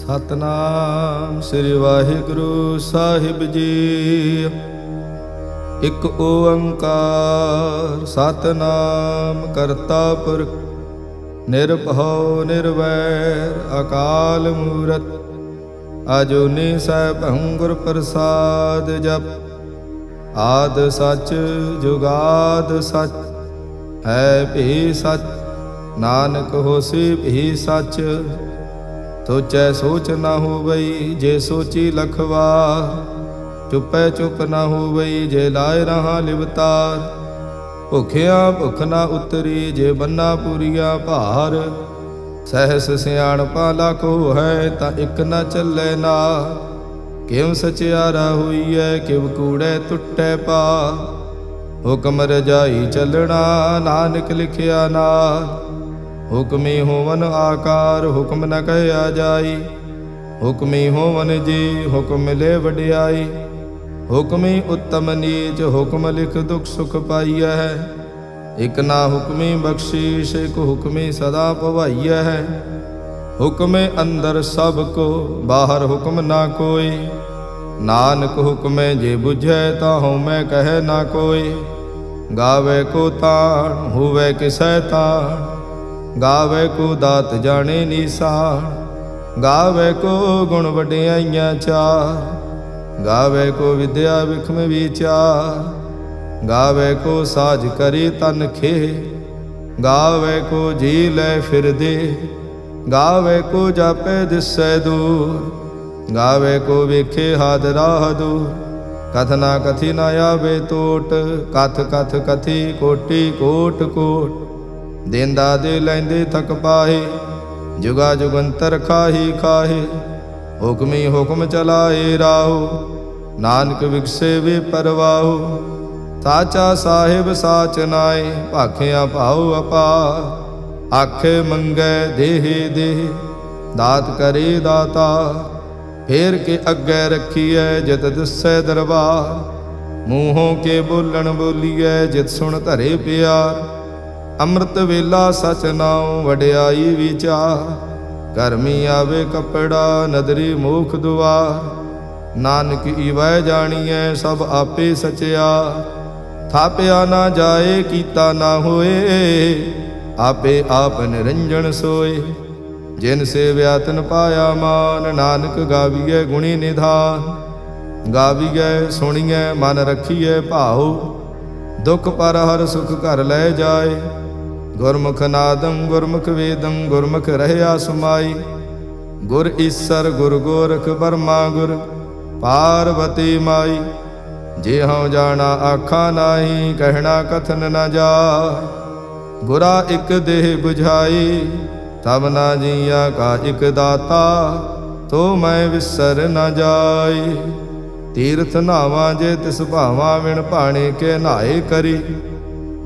सतनाम श्री वाहिगुरु साहिब जी। एक ओंकार सतनाम करता पुरख निर्भव निर्वैर अकाल मूरत अजूनी सैभं गुर प्रसाद जप। आद सच जुगाद सच है भी सच नानक होसी भी सच। सोचै सोच न होवई जे सोची लखवा चुपै चुप न होवई जे लाए रहा लिवतार। भुखिया भुख न उतरी जे बन्ना पूरिया भार। सहस सियाणपा लाखो है ता इक न चलै नार। किव सचियारा होईऐ किव कूड़े टुटै पा। हुक्म रजाई चलना नानक लिखिया नार। हुक्मी होवन आकार हुक्म न कहया जाई। हुक्मी होवन जी हुक्म मिले वडियाई। हुक्मी उत्तम नीच हुक्म लिख दुख सुख पाइय है। एक ना हुक्मी बख्शीश एक हुक्मी सदा पवाइय है। हुक्मे अंदर सबको बाहर हुक्म ना कोई। नानक हुक्मे जे बुझै ताहु मैं कहे ना कोई। गावे को ताण हुवे किसै ताण। गावे को दात जाने निशान। गावे को गुण वडियाइयां चार। गावे को विद्या विखम विचार। गावे को साज करी तन खे। गावे को जी लै फिर दे। गावे को जापे दिसै दूर। गावे को वेखे हाद राह दूर। कथ ना कथी ना आवे टोट। कथ कथ कथी कोटि कोट कोट। देंदा दे लैंदे थक पाहे जुगा जुगंतर खाही खाहे। हुक्मी हुक्म चलाए राहो नानक विकसे वे परवाहो। साचा साहिब साच नाए भाखिया भाव अपार। आखे मंगै देहे देह दात करे दाता। फेर के अग्गै रखिए जित दिसै दरबार। मूहों के बोलन बोलिए जित सुन धरे प्यार। अमृत वेला सच नाउ वड्याई विचार। करमी आवे कपड़ा नदरी मुख दुआर। नानक इवै जानिए सब आपे सचिया। थाप्या ना जाए कीता ना होए। आपे आप निरंजन सोए। जिन से व्यातन पाया मान नानक गाविए गुणी निधान। गाविए सुनिए मन रखिए भाव। दुख पर हर सुख घर लै जाए। गुरमुख नादम गुरमुख वेदम गुरमुख रहया समाई। गुर ईसर गुर गोरख बर्मा गुर पार्वती माई। जे हूँ जाना आखा नाही कहना कथन न जा। गुरा एक देह बुझाई तब ना जिया का एक दाता। तो मैं विसर न जाई। तीर्थ नावा जे तिस भावा विण भाणे के नाए करी।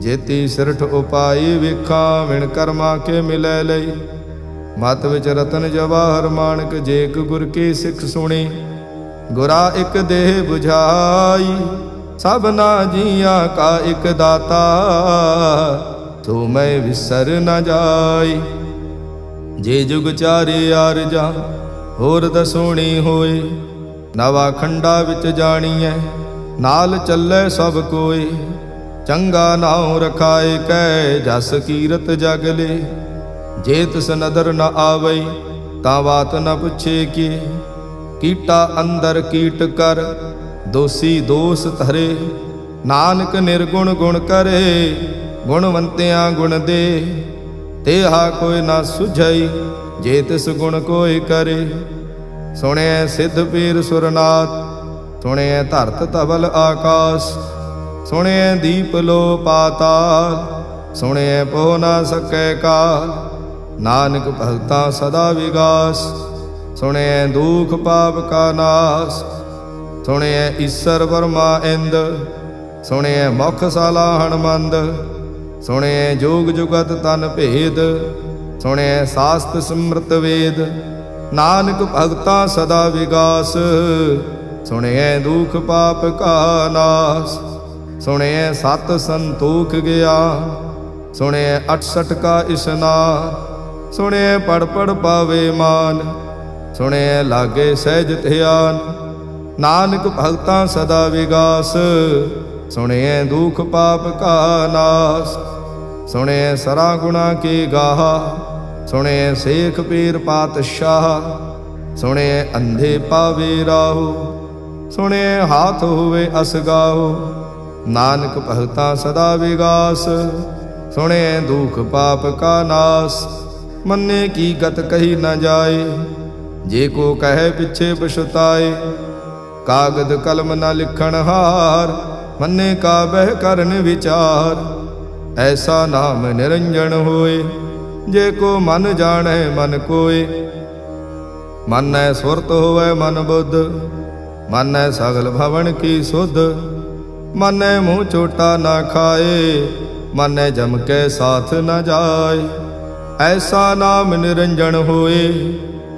जेती सिरठ उपाई विखा विण कर्मा के मिलै लई। मत विच रतन जवाहर माणक जेक गुर की सिख सुनी। गुरा एक देह बुझाई सब ना जिया का एक दाता। तो मैं विसर न जाई। जे जुग चारे आरजा होर दसोणी होए। नवा खंडा विच जाणीए नाल चलै सब कोई। चंगा नाउ रखाए कै जस कीरत जगले। जे तिस नदर न आवई ता बात न पुछे कि। कीटा अंदर कीट कर दोषी दोष धरे। नानक निर्गुण गुण करे गुणवंतियां गुण दे। तेहा कोई ना सुझई जे तिस गुण कोई करे। सुने सिद्ध पीर सुरनाथ सुने धरत धवल आकाश। सुने दीप लो पाताल सुने पो ना सकै काल। नानक भगता सदा विगास सुने दुख पाप का नाश। सुने ईसर वर्मा इंद सुने मुख साला हणमंद। सुने जोग जुगत तन भेद सुने शास्त्र सिमृत वेद। नानक भगता सदा विगास सुने दुख पाप का नाश। सुने सत संतोख गया सुने 68 का स्नान। सुने पढ़ पढ़ पावे मान सुने लागे सहज ध्यान। नानक भगतां सदा विगास, सुने दुख पाप का नाश। सुने सरा गुणा की गाहा, सुने शेख पीर पातशाह। सुने अंधे पावे राहु, सुने हाथ हुए असगाहो। नानक भगतां सदा विगास, सुने दुख पाप का नाश। मन्ने की गत कही न जाए, जे को कहे पिछे पछुताए। कागद कलम न लिखण हार, मन्ने का बह करन विचार। ऐसा नाम निरंजन होए, जे को मन जाने मन कोय। मानै सुरत होवे मन बुद्ध, मानै सगल भवन की सुध। मानै मुँह चोटा ना खाए, मानै जम के साथ न जाए। ऐसा नाम निरंजन होए,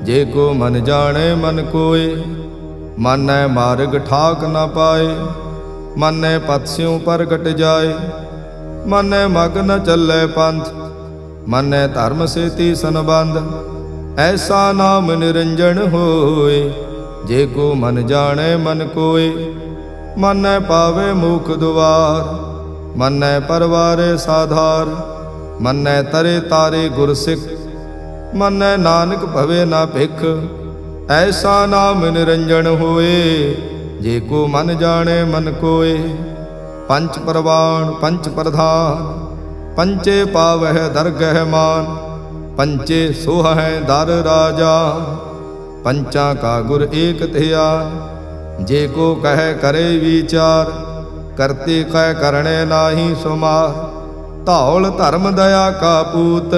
जे को मन जाने मन कोय। मानै मार्ग ठाक न पाए, मानै पथस्यों पर कट जाए। मानै मग न चले पंथ, मानै धर्म से तीसन बंध। ऐसा नाम निरंजन होए, जे को मन जाने मन कोय। मानै पावे मुख दुआर, मानै परवारे साधार। मानै तरे तारे गुरसिख, मानै नानक भवे ना भिख। ऐसा नाम निरंजन होए, जे को मन जाने मन कोय। पंच परवान पंच प्रधान, पंचे पावह दरगह मान। पंचे सोह दर राजा, पंचा का गुर एक ध्यान। जे को कहे करे विचार, करते कह करने नाही सुमार। धौल धर्म दया का पूत,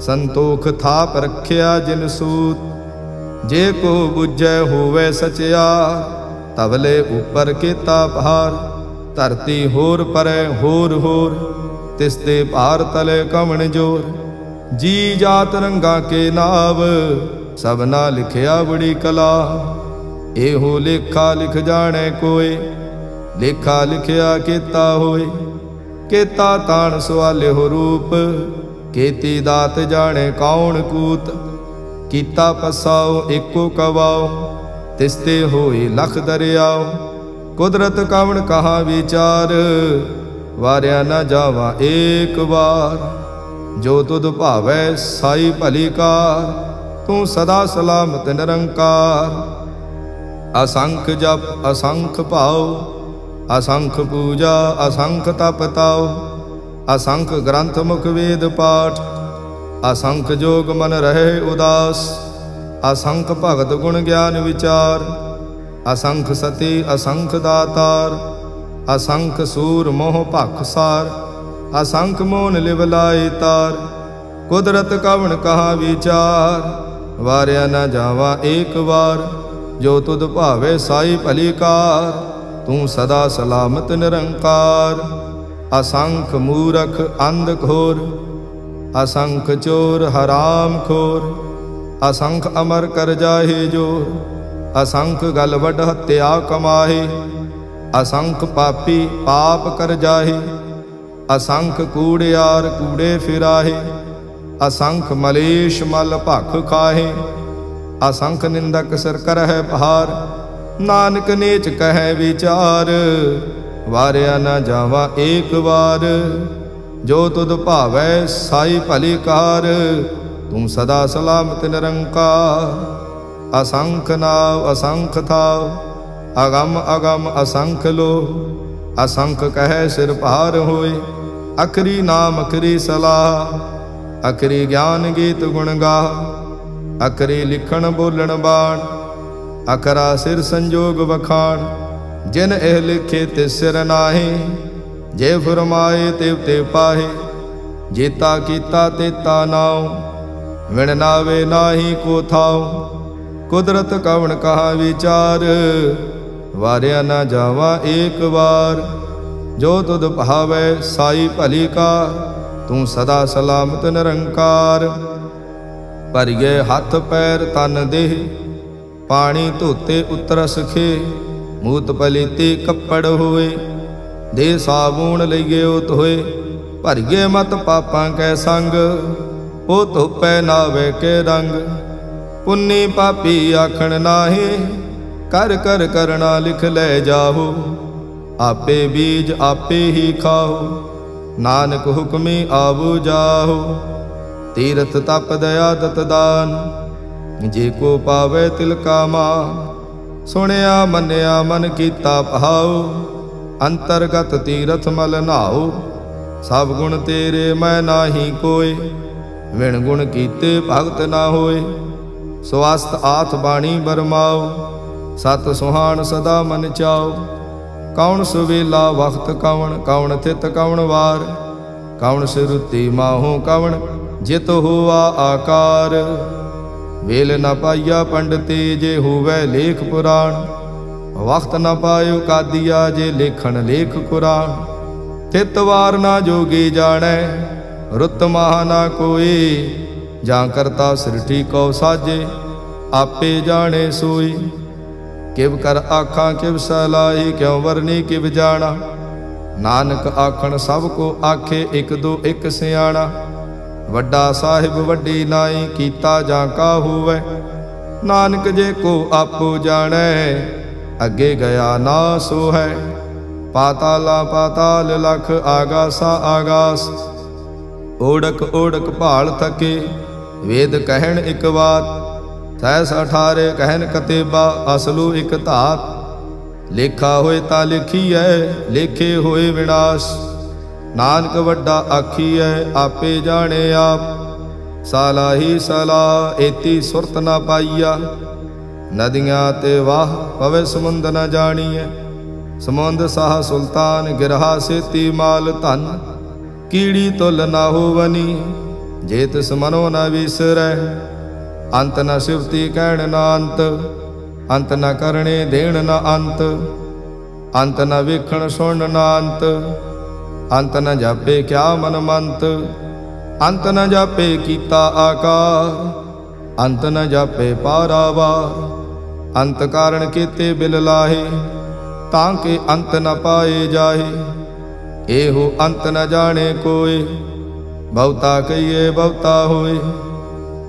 संतोख थाप रखिया जिन सूत। जे को बुझै होवे सचियार, तबले ऊपर केता भार। धरती होर परै होर होर, तिसते भार तले कवण जोर। जी जात रंगा के नाव, सबना लिखिया बड़ी कला। एहो लेखा लिख जाने कोय, लेखा लिखिया केता होय। केता ताण सवाले हो रूप, केती दात जाने कौन कूत। कीता पसाओ एको कवाओ, तिसते होए लख दरियाओ। कुदरत कवण कहा विचार, वारिया न जावा एक बार। जो तुद भावै साई भली कार, तू सदा सलामत निरंकार। असंख जप असंख भाव, असंख पूजा असंख तप ताओ। असंख ग्रंथ मुख वेद पाठ, असंख जोग मन रहे उदास। असंख भगत गुण ज्ञान विचार, असंख सती असंख दातार। असंख सूर मोह भखसार, असंख मोन लिव लाई तार। कुदरत कवण कहा विचार, वारिया न जावा एक बार। जो तुद भावे साई भली कार, तू सदा सलामत निरंकार। असंख मूरख अंध घोर, असंख चोर हराम खोर। असंख अमर कर जाहे जोर, असंख गल वड हत्या कमाहे। असंख पापी पाप कर जाहे, असंख कूड़ियार कूड़े फिराहे। असंख मलेश मल भख खाहे, असंख निंदक सिर करह भार। नानक नीच कह विचार, वारिया न जावा एक बार। जो तुद भावै साई भली कार, तू सदा सलामत निरंकार। असंख नाव असंख थाव, अगम अगम असंख लो। असंख कह सिर भार होए, अखरी नाम अखरी सलाह। अखरी ज्ञान गीत गुण गाह, अखरी लिखण बोलण बाण। अखरा सिर संजोग बखान, जिन एह लिखे तिस सिर नाहे। जे फुरमाए तिव ते पाहे, जेता कीता तेता नाव। विण नावे नाही को थाव, कुदरत कवण कहा विचार। वारिया न जावा एक बार। जो तुद भावै साई भली का, तू सदा सलामत निरंकार। भरिए हथ पैर तन देह, पानी धोते उतरस खे। मूत पलीती कपड़ होए, दे साबून लईए धोए। भरिए मत पापां कै संग, ओ धोपै नावे के रंग। पुन्नी पापी आखण नाहे, कर कर करना लिख ले जाहो। आपे बीज आपे ही खाओ, नानक हुक्मी आवो जाहो। तीरथ तप दया दत दान, जे को पावे तिल का मान। सुनिया मन्या मन कीता भाओ, अंतरगत तीरथ मल नहाओ। सब गुण तेरे मैं नाही कोय, विण गुण कीते भगत ना होए। स्वास्थ आथ बाणी बरमाओ, सत सुहान सदा मन चाओ। कौन सुवेला वक्त कौन, कौन थित कौन वार। कौन सिरुति माहू कौन, जित हुआ आकार। वेल न पाइया पंडिते, जे हुवै लेख पुराण। वक्त न पायो कादिया, जे लेखन लेख कुरान। थित वार ना जोगी जानै, रुत महा ना कोई। जां करता सृष्टि कौ साजे, आपे जाने सोई। किव कर आखां किव सलाही, क्यों वरनी किव जाना। नानक आखण सब को आखे, एक दो एक सियाणा। वड्डा साहिब वड्डी नाई, कीता जां का होवै। नानक जे को आपो जानै, अगे गया ना सो है। पाताला पाताल लख, आगासा आगास। ओढ़क ओढ़क भाल थके, वेद कहन एक बात। सैस 18 कहन कतेबा, असलू एक धात। लेखा होए ता लिखीऐ, लेखे होए विनाश। नानक वड्डा आखीऐ, आपे जाने आप। साला ही सला, एती सुरत ना पाईया। नदियाँ ते वाह, पवे समुंद न जानिए। समुंद साह सुल्तान, गिरहा सेती माल धन। कीड़ी तुल ना होवनी, जे तिस मनो न विसरै। अंत न सिवती कहण न अंत, अंत न करणे देण न अंत। अंत न वेखण सुन न अंत, अंत न जापे क्या मन मंत। अंत न जापे कीता आकार, अंत न जापे पारावार। अंत कारण केते बिल लाहे, ताके अंत न पाए जाहे। एहो अंत न जाने कोय, बहुता कहिए बहुता होए।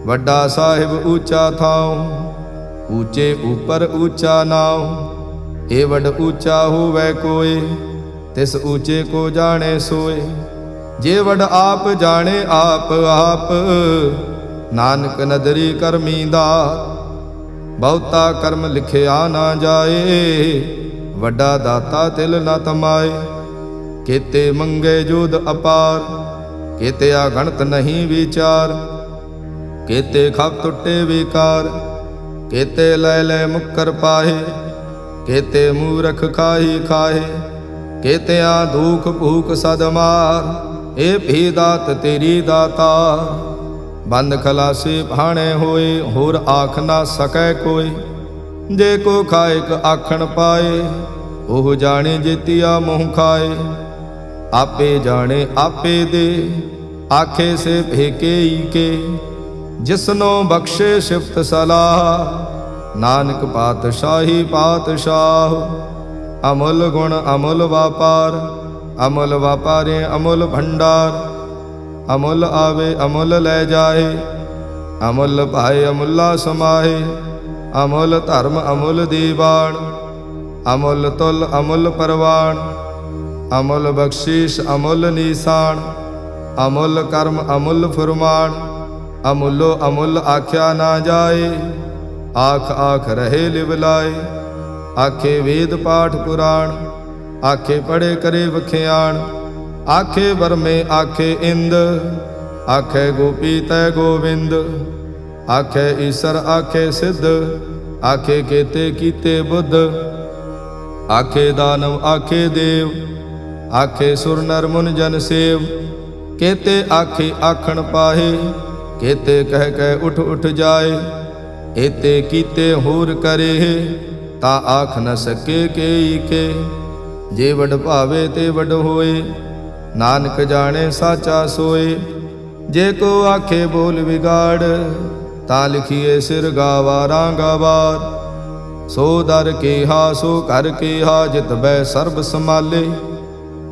वड्डा साहिब ऊंचा थाओ, ऊंचे ऊपर ऊंचा नाव। ए वड ऊंचा होवै कोय, तिस ऊंचे को जाने सोए। जे वड आप जाने आप आप, नानक नदरी करमी दात। बहुता कर्म लिखिया ना जाए, वड्डा दाता तिल न तमाए। केते मंगे जोध अपार, केते अगणत नहीं विचार। केते खप टुटे विकार, केते लय लय मुक्कर पाहे। केते मूरख खाही खाहे, केते दुख भूख सदमार। ए भी दात तेरी दाता, बंद खलासी भाणे होए। होर आख ना सकै कोई, जे को खाएक आखण पाए। ओह जाने जेतिया मोह खाए। आपे जाने आपे दे, आखे से भेके ही के। जिसनो बख्शे शिफ्त सलाह, नानक पातशाही पातशाह। अमुल गुण अमुल व्यापार, अमुल व्यापारे अमुल भंडार। अमुल आवे अमुल ले जाए, अमुल पाए अमुल्ला समाहे। अमुल धर्म अमुल दीवान, अमुल तुल अमुल परवान। अमुल बख्शीश अमुल निशान, अमुल कर्म अमुल फुरमान। अमुलो अमुल आख्या ना जाए, आख आख रहे लिवलाए। आखे वेद पाठ पुराण, आखे पढ़े करे वख्याण। आखे बरमे आखे इंद, आखे गोपी तय गोविंद। आखे ईसर आखे सिद्ध, आखे केते कीते बुद्ध। आखे दानव आखे देव, आखे सुर नर मुन जन सेव। केते आखे आखण पाहे, केते कह कह उठ उठ जाए। एते कीते होर करे, ता आख न सके केई के। जे वड भावे ते वड होए, नानक जाने साचा सोए। जे को आखे बोल बिगाड़, ता लिखिए सिर गावारा गवार। सो दर के हा सो कर के हा, जित बै सर्ब संभाले।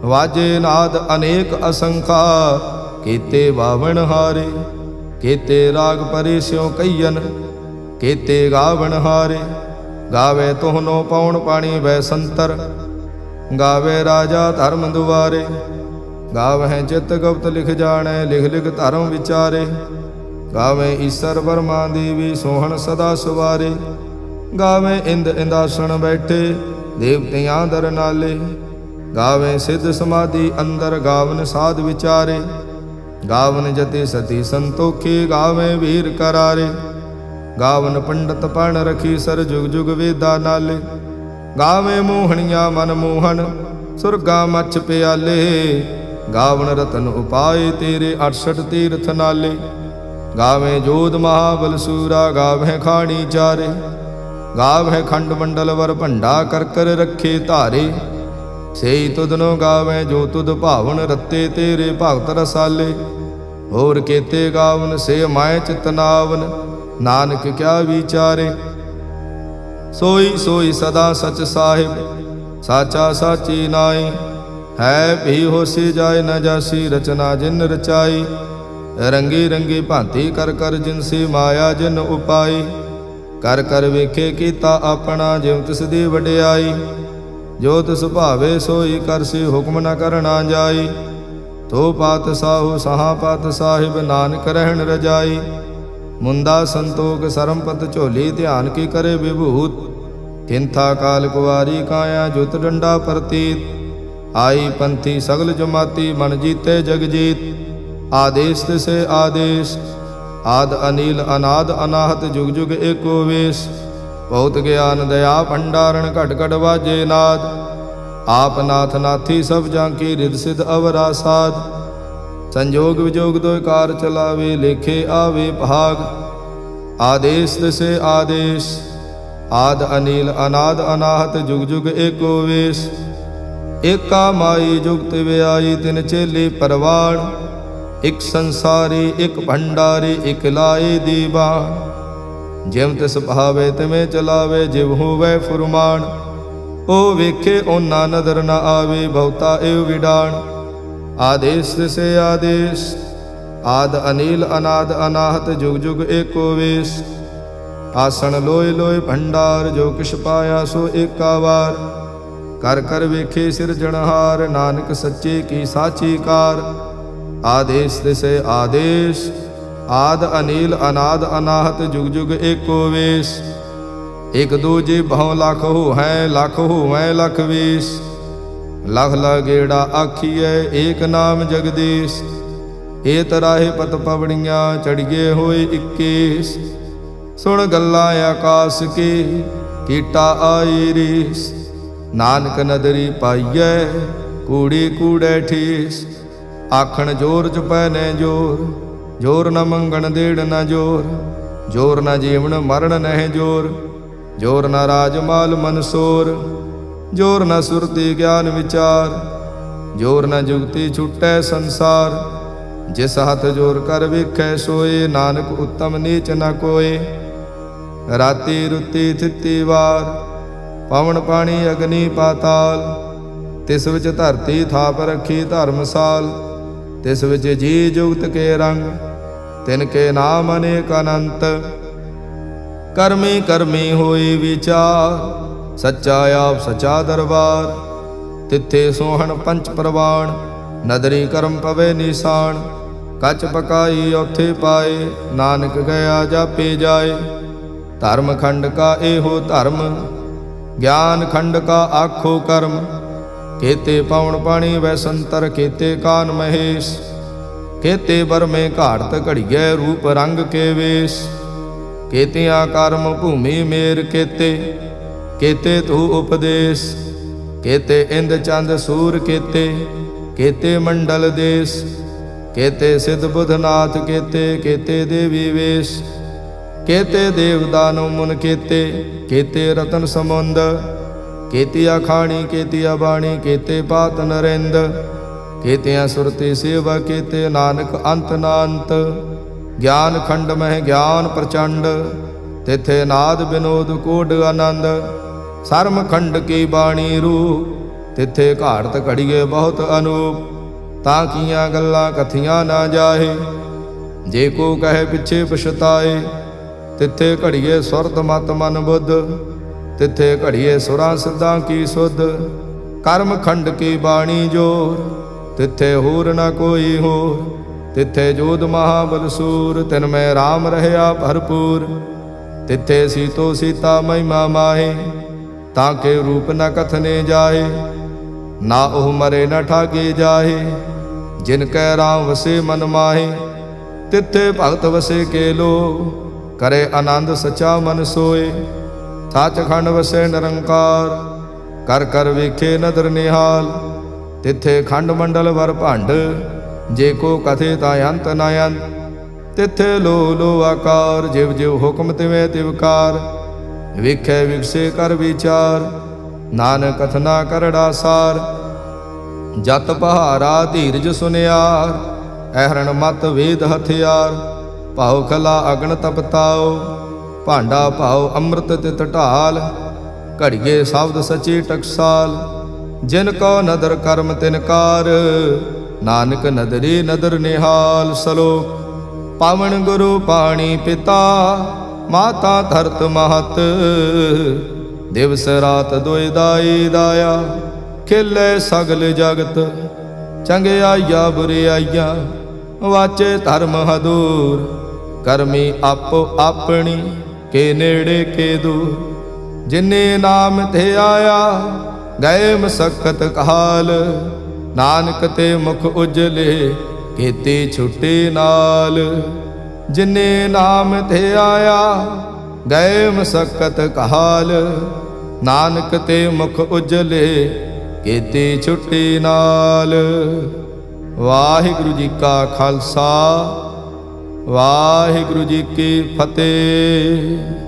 वाजे नाद अनेक असंखा, केते बावण हारे। केते राग परे स्यों कईयन, केते गावन हारे। गावे तोहनो पौन पाणी वै संतर, गावे राजा धर्म दुआरे। गावह चित गुप्त लिख जाने, लिख लिख धर्म विचारे। गावे ईसर बर्मा देवी सोहन सदा सुवारे। गावे इंद इंदासन बैठे, देवतियां दर नाले। गावे सिद्ध समाधि अंदर, गावन साध विचारे। गावन जति सती संतोखे, गावे वीर करारे। गावन पंडित पण रखी सर, जुग जुग वेदा नाले। गावे मोहनिया मन मोहन, सुरगा मच्छ प्याले। गावन रतन उपाय तेरे, 68 तीर्थ नाले। गावे जोध महाबल सूरा, गावे खाणी चारे। गावे खंड मंडल वर भंडा, कर कर रखे धारे। सेई तुदनो गावे जो तुद भावन, रत्ते तेरे भगत रसाले। होर केते गावन से माय चितनावन, नानक क्या विचारे। सोई सोई सदा सच साहिब, साचा साची नाई। है भी होसी जाए न जासी, रचना जिन रचाई। रंगी रंगी भांति कर कर जिनसी, माया जिन उपाई। कर कर वेखे कीता अपना, जिव तिस दी वडियाई। जो तिस भावे सोई करसी, हुक्म न करना जाई। तो पात साहू सहा पात साहिब, नानक रहन रजाई। मुंदा संतोख सरमपत झोली, ध्यान की करे विभूत। किंथा काल कुवारी काया, जुत डंडा प्रतीत। आई पंथी सगल जमाती, मन जीते जग जीत। आदेश से आदेश, आद अनिल अनाद अनाहत, जुग जुग एको वेश। बहुत ज्ञान दया भंडारण, घट घट वाजे नाद। आप नाथ नाथी सब जांकी, रिद सिद्ध अवरा साध। संजोग विजोग दो कार चलावे, लेखे आवे भाग। आदेश से आदेश, आद अनिल अनाद अनाहत, जुग जुग एको वेश। एका माई जुगत व्याई, तिन चेले परवाण। एक संसारी एक भंडारी, एक लाए दीवान। जिम तिस भावे तिमें चलावे, जिव होवै फुरमान। ओ वेखे ओना नदर न आवे, बहुता एव विडाण। आदेश से आदेश, आद अनिल अनाद अनाहत, जुग जुग एको वेश। आसन लोय लोय भंडार, जो किश पाया सो एका वार। कर कर वेखे सिरजनहार, नानक सच्चे की साची कार। आदेश से आदेश, आद अनिल अनाद अनाहत, जुग जुग एको वेश। एक दूजे भौ लाख हो हैं, लाख हो हैं लख वेश। लख लगेड़ा आखिए, एक नाम जगदीश। ए तराहे पत पवड़ियां, चढ़िए होए 21। सुन गल्ला आकाश के, कीटा आई रीस। नानक नदरी पाइए, कूड़ी कूड़े ठीस। आखण जोर चुपै ने जोर, जोर न मंगण देड़ न जोर। जोर न जीवन मरण नह जोर, जोर न राजमाल मनसोर। जोर न सुरति ज्ञान विचार, जोर न जुगति छुटै संसार। जिस हाथ जोर कर विखै सोए, नानक उत्तम नीच न कोय। राति रुति थिति वार, पवन पानी अग्नि पाताल। तिस विच धरती थाप रखी धर्मसाल। तिस विच जी जुगत के रंग, तिनके नाम अनेक अनंत। कर्मी कर्मी होई विचार, सच्चा आप सच्चा दरबार। तिथे सोहन पंच प्रवाण, नदरी कर्म पवे निशान। कच पकाई औथे पाए, नानक गया जापे जाए। धर्म खंड का एहो धर्म, ज्ञान खंड का आखो कर्म। केते पवन पाणी वै संतर, केते कान महेश। केते बर में घाड़त घड़िए, रूप रंग के वेश। केतिया कर्म भूमि मेर केते, केते तू उपदेश। केते इंद चंद सूर केते, केते मंडल देश। केते सिद्ध बुधनाथ केते, केते देवी वेश। केते देव दानव मुन केते, केते रतन समुंद। केतिया खाणी केतिया बाणी, केते पात नरेंद। केतिया सुरति सेवा केते, नानक अंत नांत। ज्ञान खंड मह ज्ञान प्रचंड, तिथे नाद विनोद कोड आनंद। सरम खंड की बाणी रूप, तिथे घाड़त घड़िए बहुत अनूप। ताकियां गल्लां कथियां ना जाहे, जे को कहे पिछे पछताए। तिथे घड़िए सुरत मत मन बुद्ध, तिथे घड़िए सुरां सिद्धां की सुध। कर्म खंड की बाणी जोर, तिथे होर न कोई होर। तिथे जोध महाबल सूर, तिन में राम रहया भरपूर। तिथे सीतो सीता महिमा माहे, ताके रूप न कथने जाए। ना ओह मरे न ठागे जाहे, जिनकै राम वसे मन माहे। तिथे भगत वसे के लो, करे आनंद सचा मन सोए। सच खंड वसे निरंकार, कर कर वेखे नदर निहाल। तिथे खंड मंडल वर भंड, जे को कथे ता अंत न अंत। तिथे लो लो आकार, जिव जिव हुक्म तिवें तिवकार। वेखे विकसे कर विचार, नानक कथना करड़ा सार। जत पहारा धीरज सुनियार, अहरण मत वेद हथियार। भाव खला अगन तपताओ, भांडा भाव अमृत तित ढाल। घड़िए शब्द सची टकसाल, जिनको नदर कर्म तिनकार। नानक नदरी नदर निहाल। सलोक पावन गुरु पाणी पिता, माता धरत महत। दिवस रात दोए दाई दाया, खिले सगल जगत। चंगियाइया बुरियाइया, वाचे धर्म हदूर। करमी आपो अपनी, के नेड़े के दूर। जिन्ने नाम थे आया, गए मसक्कत काल। नानक ते मुख उजले, केती छुट्टी नाल। जिन्ने नाम थे आया, गए मसक्कत काल। नानक ते मुख उजले, केती छुट्टी नाल। वाहिगुरु जी का खालसा, वाहिगुरु जी की फतेह।